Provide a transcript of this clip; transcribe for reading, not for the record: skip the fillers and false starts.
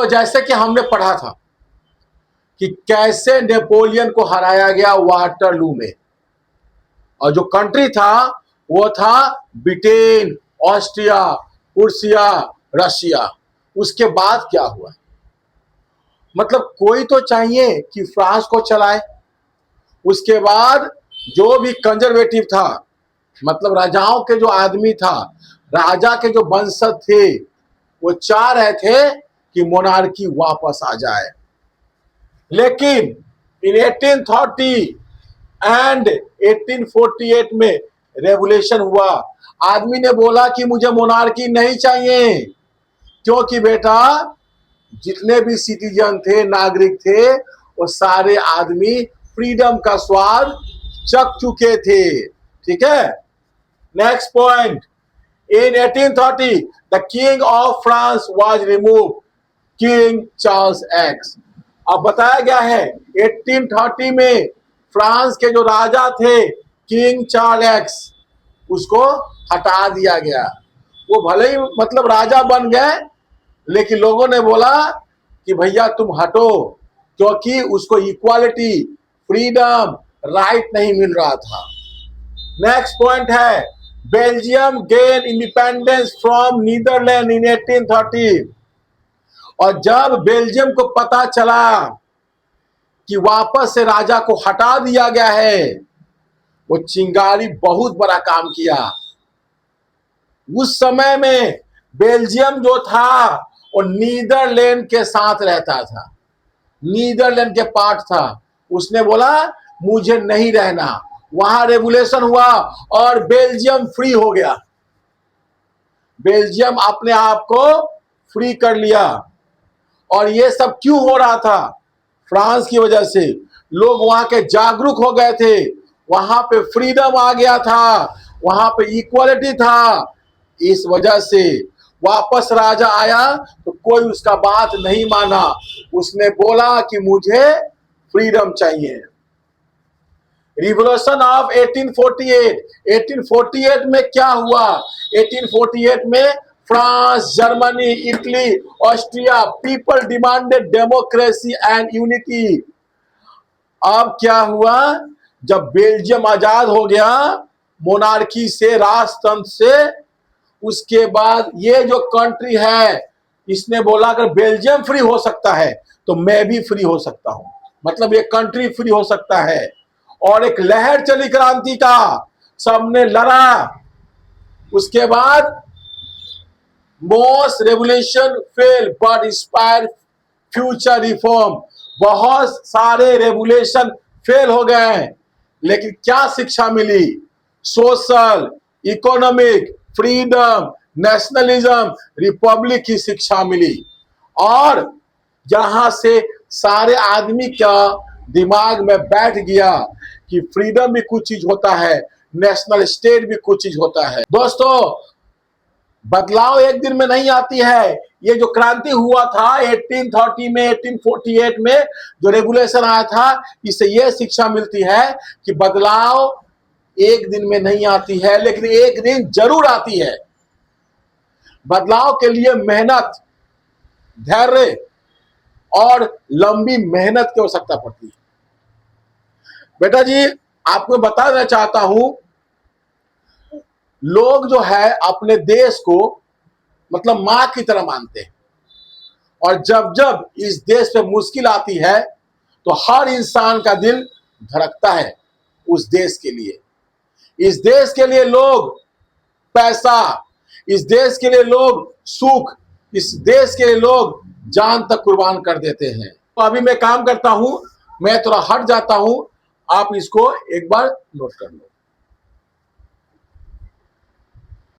तो जैसे कि हमने पढ़ा था कि कैसे नेपोलियन को हराया गया वाटरलू में, और जो कंट्री था वो था ब्रिटेन, ऑस्ट्रिया, प्रूसिया, रशिया। उसके बाद क्या हुआ? मतलब कोई तो चाहिए कि फ्रांस को चलाए। उसके बाद जो भी कंजर्वेटिव था, मतलब राजाओं के जो आदमी था, राजा के जो वंशज थे, वो चाह रहे थे कि मोनार्की वापस आ जाए। लेकिन इन 1830 एंड 1848 में रेवोल्यूशन हुआ। आदमी ने बोला कि मुझे मोनार्की नहीं चाहिए, क्योंकि बेटा जितने भी सिटीजन थे, नागरिक थे, वो सारे आदमी फ्रीडम का स्वाद चख चुके थे। ठीक है, next point. In 1830, the king of France was removed, King Charles X। अब बताया गया है 1830 में फ्रांस के जो राजा थे किंग चार्ल्स एक्स, उसको हटा दिया गया। वो भले ही मतलब राजा बन गए, लेकिन लोगों ने बोला कि भैया तुम हटो, क्योंकि उसको इक्वालिटी, फ्रीडम, राइट नहीं मिल रहा था। नेक्स्ट पॉइंट है, Belgium gain independence from Netherland in 1830। और जब बेल्जियम को पता चला कि वापस से राजा को हटा दिया गया है, वो चिंगारी बहुत बड़ा काम किया। उस समय में बेल्जियम जो था वो नीदरलैंड के साथ रहता था, नीदरलैंड के पार्ट था। उसने बोला मुझे नहीं रहना। वहां रेवोल्यूशन हुआ और बेल्जियम फ्री हो गया। बेल्जियम अपने आप को फ्री कर लिया। और ये सब क्यों हो रहा था? फ्रांस की वजह से। लोग वहां के जागरूक हो गए थे, वहां पे फ्रीडम आ गया था, वहां पे इक्वालिटी था। इस वजह से वापस राजा आया तो कोई उसका बात नहीं माना। उसने बोला कि मुझे फ्रीडम चाहिए। Revolution of 1848। 1848 में क्या हुआ? 1848 में France, Germany, Italy, Austria, people demanded democracy and unity. अब क्या हुआ? जब बेल्जियम आजाद हो गया मोनार्की से, राजतंत्र से, उसके बाद ये जो कंट्री है, इसने बोला अगर बेल्जियम फ्री हो सकता है तो मैं भी फ्री हो सकता हूं। मतलब ये कंट्री फ्री हो सकता है। और एक लहर चली क्रांति का, सबने लड़ा। उसके बाद most revolution fail but inspire future reform. बहुत सारे रेवोल्यूशन फेल हो गए, लेकिन क्या शिक्षा मिली? Social, economic, freedom, nationalism, republic की शिक्षा मिली। और जहां से सारे आदमी का दिमाग में बैठ गया कि फ्रीडम भी कुछ चीज होता है, नेशनल स्टेट भी कुछ चीज होता है। दोस्तों, बदलाव एक दिन में नहीं आती है। ये जो क्रांति हुआ था 1830 में, 1848 में जो रेगुलेशन आया था, इससे यह शिक्षा मिलती है कि बदलाव एक दिन में नहीं आती है, लेकिन एक दिन जरूर आती है। बदलाव के लिए मेहनत, धैर्य और लंबी मेहनत की आवश्यकता पड़ती है। बेटा जी, आपको बताना चाहता हूं, लोग जो है अपने देश को मतलब मां की तरह मानते हैं। और जब जब इस देश पे मुश्किल आती है तो हर इंसान का दिल धड़कता है उस देश के लिए। इस देश के लिए लोग पैसा, इस देश के लिए लोग सुख, इस देश के लिए लोग जान तक कुर्बान कर देते हैं। तो अभी मैं काम करता हूं, मैं थोड़ा हट जाता हूं, आप इसको एक बार नोट कर लो।